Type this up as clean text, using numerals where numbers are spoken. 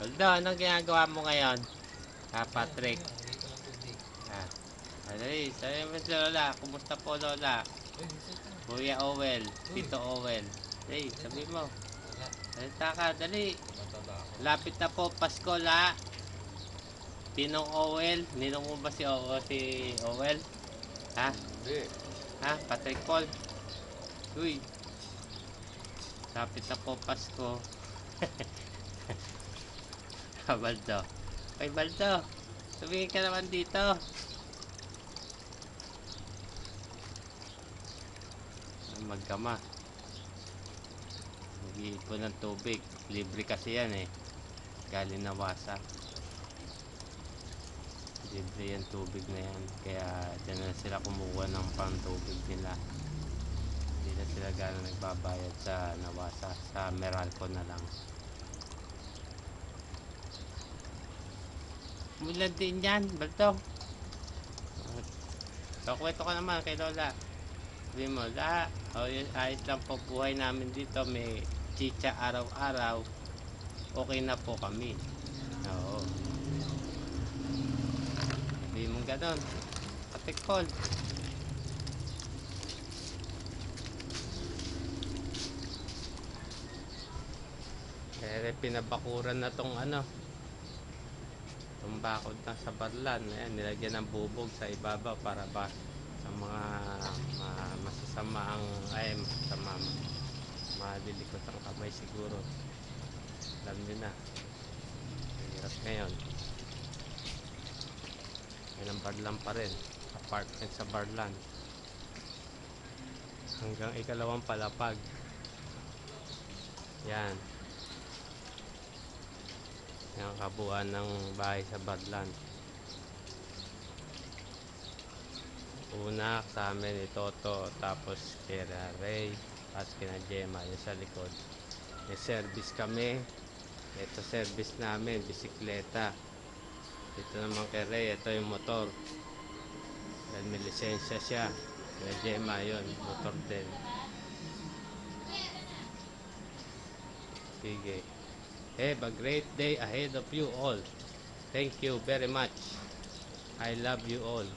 Aldo, anong ginagawa mo ngayon? Patrick. Ah, dali, sabi mo si Lola. Kumusta po, Lola? Kuya Owel, Tito Owel. Dali, sabi mo. Salita ka, dali. Lapit na po, Pasko, la. Tinong Owel. Ninong mo ba si Owel? Ha? Ha? Patrick Paul? Uy. Lapit na po, Pasko. Baldo. Ay, Baldo. Tumingin ka naman dito. Magkama. Mag-iipon ng tubig. Libre kasi yan eh. Galing na wasa. Libre yan tubig na yan. Kaya dyan na sila kumukuha ng pang tubig nila. Hindi na sila gano'n nagbabayad sa nawasa. Sa Meralco na lang. Mulan din yan, Baldo. So, kwento ka naman kay Lola. Sabi mo, ayos lang po buhay namin dito. May chicha araw-araw. Okay na po kami. Oo. Sabi mo gano'n. Patik Paul. Kaya pinabakuran na tong itong bakod na sa barlan. Ayan, nilagyan ng bubog sa ibabaw para ba sa mga masasama ang masasama, malilikot ang kamay siguro. Alam nyo na, hirap ngayon. Yan ang barlan pa rin, apartment sa barlan hanggang ikalawang palapag. Yan yung kabuuan ng bahay sa barlan. Una sa amin ni Toto, tapos kina Ray at kina Gemma yung sa likod. May service kami. Ito service namin, bisikleta. Dito naman kay Ray, ito yung motor. Dahil may lisensya siya. Kina Gemma yun, motor din. Sige. Have a great day ahead of you all. Thank you very much. I love you all.